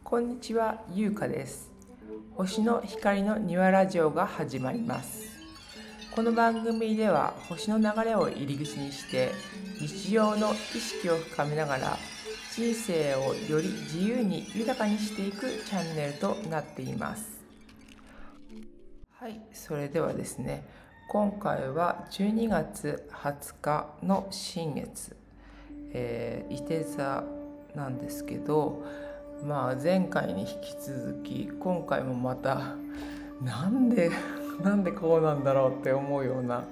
こんにちは、ゆうかです。星の光の庭ラジオが始まります。この番組では星の流れを入り口にして日常の意識を深めながら人生をより自由に豊かにしていくチャンネルとなっています。はい、それではですね、今回は12月20日の新月、いて座なんですけど、前回に引き続き今回もまたなんでこうなんだろうって思うような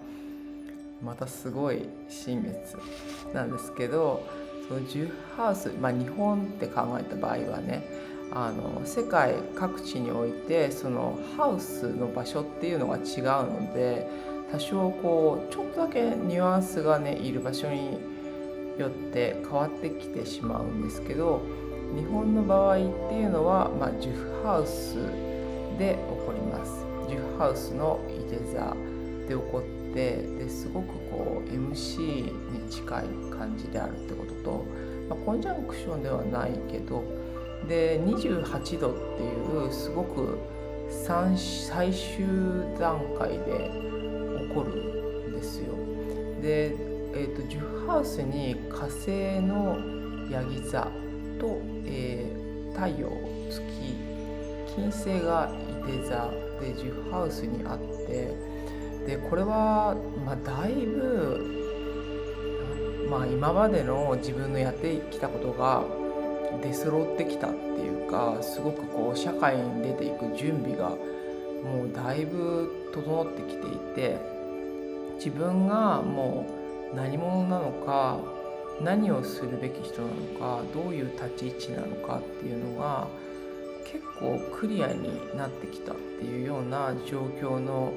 またすごい新月なんですけど、その10ハウス、日本って考えた場合はね、世界各地においてそのハウスの場所っていうのが違うので、多少ちょっとだけニュアンスがねいる場所によって変わってきてしまうんですけど、日本の場合っていうのは、10ハウスで起こります。10ハウスのいて座で起こって、ですごくMC に近い感じであるってことと、コンジャンクションではないけど、で28度っていうすごく最終段階で起こるんですよ。で、10ハウスに火星のヤギ座と、太陽、月、金星がいて座で10ハウスにあって、でこれは、だいぶ、今までの自分のやってきたことが出揃ってきたっていうか、すごく社会に出ていく準備がもうだいぶ整ってきていて、自分がもう何者なのか、何をするべき人なのか、どういう立ち位置なのかっていうのが結構クリアになってきたっていうような状況の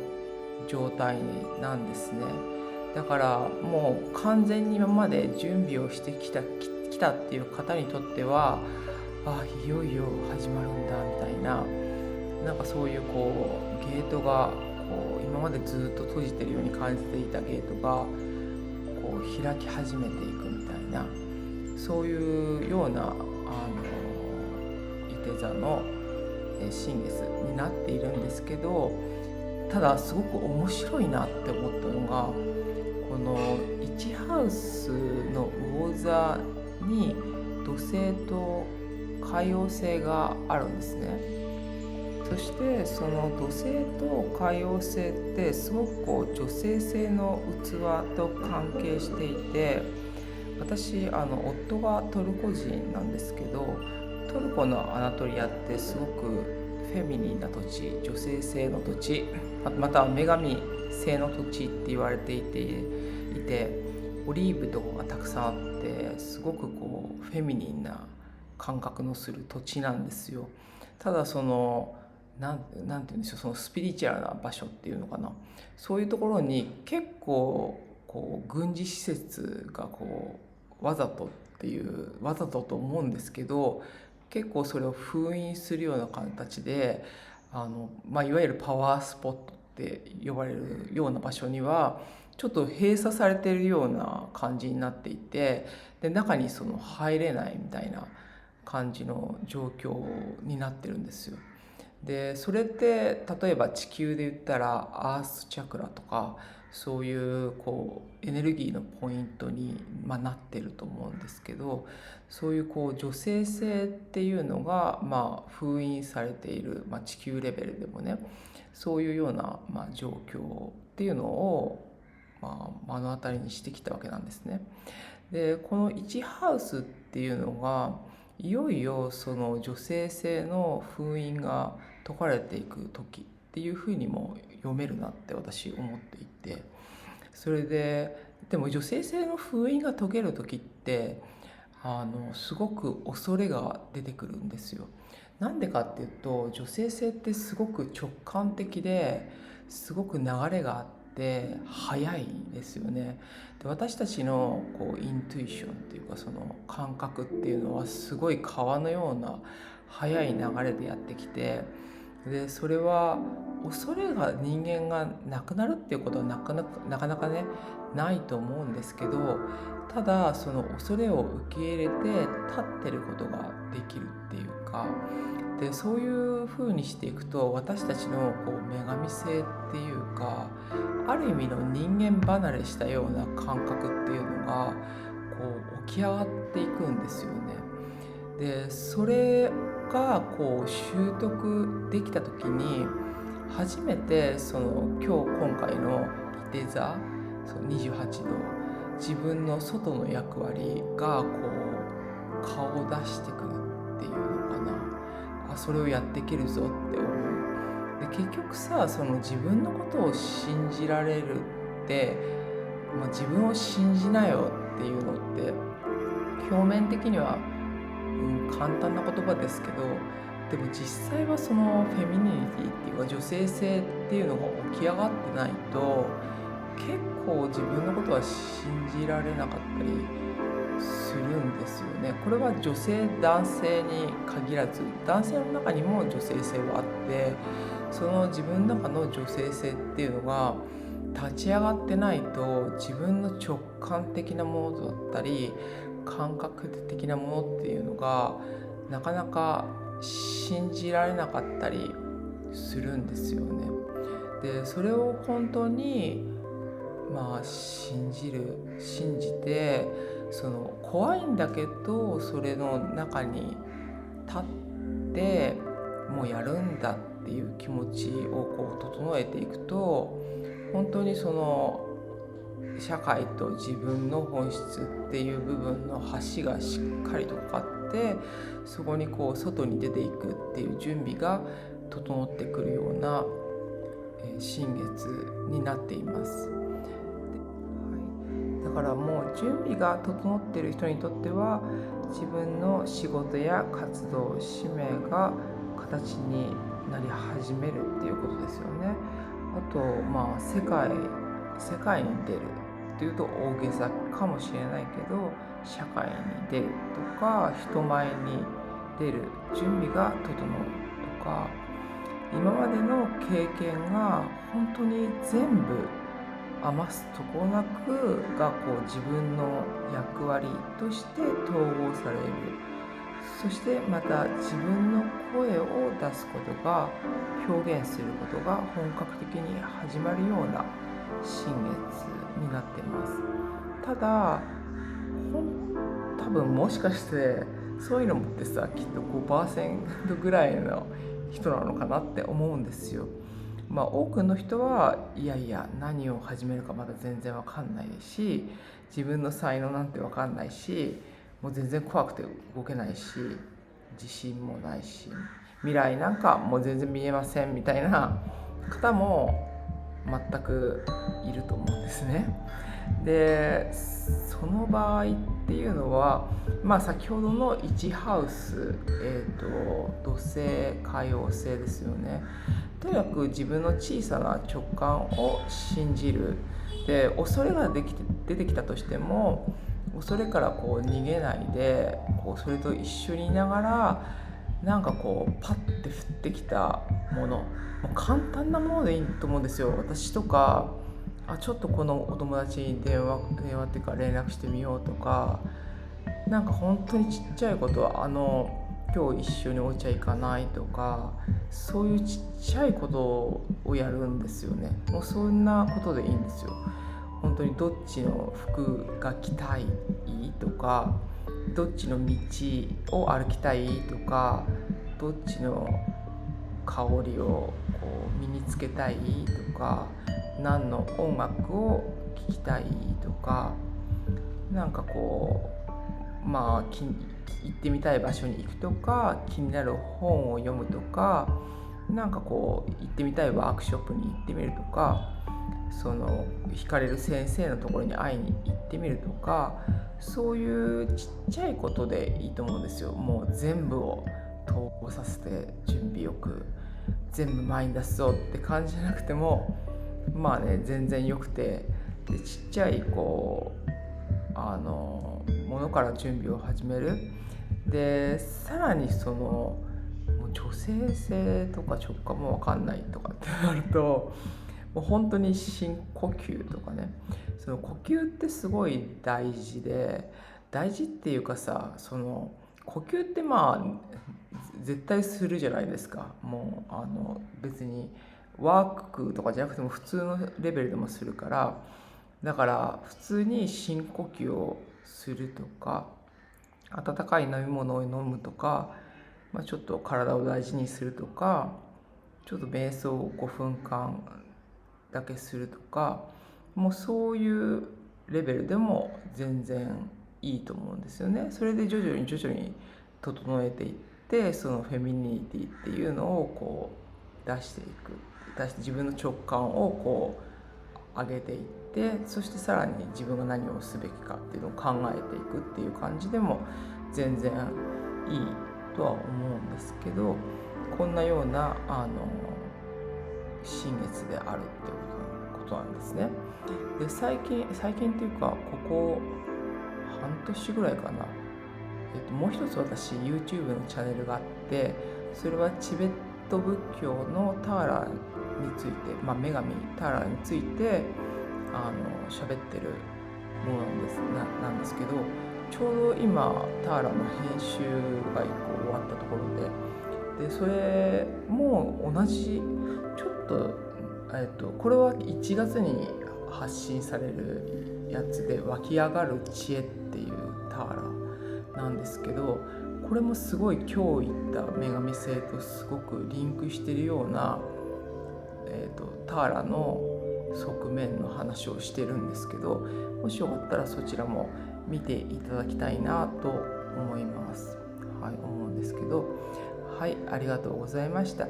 状態なんですね。だからもう完全に今まで準備をしてきたっていう方にとっては、いよいよ始まるんだみたいな、なんかそういうゲートが今までずっと閉じてるように感じていたゲートが開き始めていくみたいな、そういうような、いて座の新月になっているんですけど、ただすごく面白いなって思ったのが、この1ハウスの魚座に土星と海王星があるんですね。そしてその土星と海王星ってすごく女性性の器と関係していて、私夫がトルコ人なんですけど、トルコのアナトリアってすごくフェミニンな土地、女性性の土地、また女神性の土地って言われていて、オリーブとかがたくさんあって、すごくフェミニンな感覚のする土地なんですよ。ただそのなんて言うんでしょう、そのスピリチュアルな場所っていうのかな、そういうところに結構軍事施設がわざとと思うんですけど、結構それを封印するような形でいわゆるパワースポットって呼ばれるような場所にはちょっと閉鎖されているような感じになっていて、で中に入れないみたいな感じの状況になってるんですよ。でそれって例えば地球で言ったらアースチャクラとか、そういうエネルギーのポイントに、なってると思うんですけど、そういう女性性っていうのが、封印されている、地球レベルでもね、そういうような、状況っていうのを、目の当たりにしてきたわけなんですね。でこの1ハウスっていうのがいよいよその女性性の封印が解かれていく時っていうふうにも読めるなって私思っていて、それでも女性性の封印が解ける時ってすごく恐れが出てくるんですよ。なんでかっていうと、女性性ってすごく直感的ですごく流れがあって早いんですよね。で私たちのイントゥイションっていうか、その感覚っていうのはすごい川のような速い流れでやってきて、でそれは恐れが人間がなくなるっていうことはなかなかねないと思うんですけど、ただその恐れを受け入れて立ってることができるっていうか、かで、そういう風にしていくと私たちのこう女神性っていうか、ある意味の人間離れしたような感覚っていうのがこう起き上がっていくんですよね。でそれがこう習得できた時に初めて今回のいて座、その28度自分の外の役割がこう顔を出してくるっていうのかな。それをやっていけるぞって思う。で結局さ、その自分のことを信じられるって、自分を信じなよっていうのって表面的には、簡単な言葉ですけど、でも実際はそのフェミニティっていうか女性性っていうのが起き上がってないと結構自分のことは信じられなかったりするんですよね。これは女性男性に限らず男性の中にも女性性はあって、その自分の中の女性性っていうのが立ち上がってないと自分の直感的なものだったり感覚的なものっていうのがなかなか信じられなかったりするんですよね。でそれを本当に信じて、その怖いんだけどそれの中に立ってもうやるんだっていう気持ちをこう整えていくと、本当にその社会と自分の本質っていう部分の橋がしっかりとかかって、そこにこう外に出ていくっていう準備が整ってくるような新月になっています。だからもう準備が整っている人にとっては自分の仕事や活動使命が形になり始めるっていうことですよね。あと世界に出るっていうと大げさかもしれないけど、社会に出るとか人前に出る準備が整うとか、今までの経験が本当に全部余すとこなくがこう自分の役割として統合される。そしてまた自分の声を出すことが、表現することが本格的に始まるような新月になっています。ただ多分もしかしてそういうのもってさ、きっと 5% ぐらいの人なのかなって思うんですよ。多くの人はいやいや何を始めるかまだ全然わかんないし、自分の才能なんてわかんないし、もう全然怖くて動けないし、自信もないし、未来なんかもう全然見えませんみたいな方も全くいると思うんですね。でその場合っていうのは、先ほどの1ハウス、土星海王星ですよね。とにかく自分の小さな直感を信じる。で恐れが出てきたとしても恐れからこう逃げないで、こうそれと一緒にいながらなんかこうパッて降ってきたもの、簡単なものでいいと思うんですよ。私とかちょっとこのお友達に電話っていうか連絡してみようとか、なんか本当にちっちゃいことは今日一緒にお茶行かないとか、そういうちっちゃいことをやるんですよね。もうそんなことでいいんですよ。本当にどっちの服が着たいとか、どっちの道を歩きたいとか、どっちの香りをこう身につけたいとか、何の音楽を聴きたいとか、なんかこう行ってみたい場所に行くとか、気になる本を読むとか、なんかこう行ってみたいワークショップに行ってみるとか、その惹かれる先生のところに会いに行ってみるとか、そういうちっちゃいことでいいと思うんですよ。もう全部を統合させて準備よく全部前に出すぞって感じじゃなくても全然よくて、でちっちゃいこうものから準備を始める。でさらにそのもう女性性とか直感も分かんないとかってなると、もう本当に深呼吸とかね、その呼吸ってすごい大事っていうかさ、その呼吸って絶対するじゃないですか。もう別にワークとかじゃなくても普通のレベルでもするから、だから普通に深呼吸をするとか、温かい飲み物を飲むとか、ちょっと体を大事にするとか、ちょっと瞑想を5分間だけするとか、もうそういうレベルでも全然いいと思うんですよね。それで徐々に整えていって、そのフェミニティっていうのをこう出して自分の直感をこう上げていって、そしてさらに自分が何をすべきかっていうのを考えていくっていう感じでも全然いいとは思うんですけど、こんなような新月であるっていうことなんですね。で、最近っていうか、ここ半年ぐらいかな、もう一つ私 YouTube のチャンネルがあって、それはチベット仏教のターラについて、女神ターラについて喋ってるものなんですけど、ちょうど今ターラの編集が1個終わったところで、それも同じちょっと、これは1月に発信されるやつで、湧き上がる知恵っていうターラなんですけど、これもすごい今日言った女神性とすごくリンクしているような、ターラの側面の話をしてるんですけど、もしよかったらそちらも見ていただきたいなと思います。思うんですけど、ありがとうございました。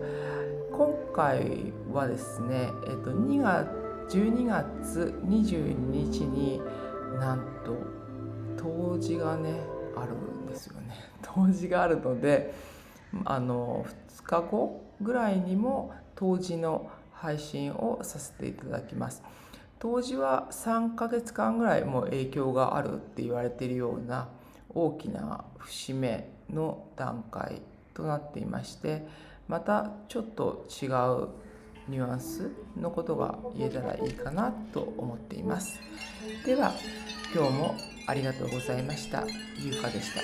今回はですね、12月22日になんと冬至がねあるんですよね。冬至があるので、2日後ぐらいにも冬至の配信をさせていただきます。冬至は3ヶ月間ぐらいも影響があるって言われているような大きな節目の段階となっていまして、またちょっと違うニュアンスのことが言えたらいいかなと思っています。では今日もありがとうございました。ゆうかでした。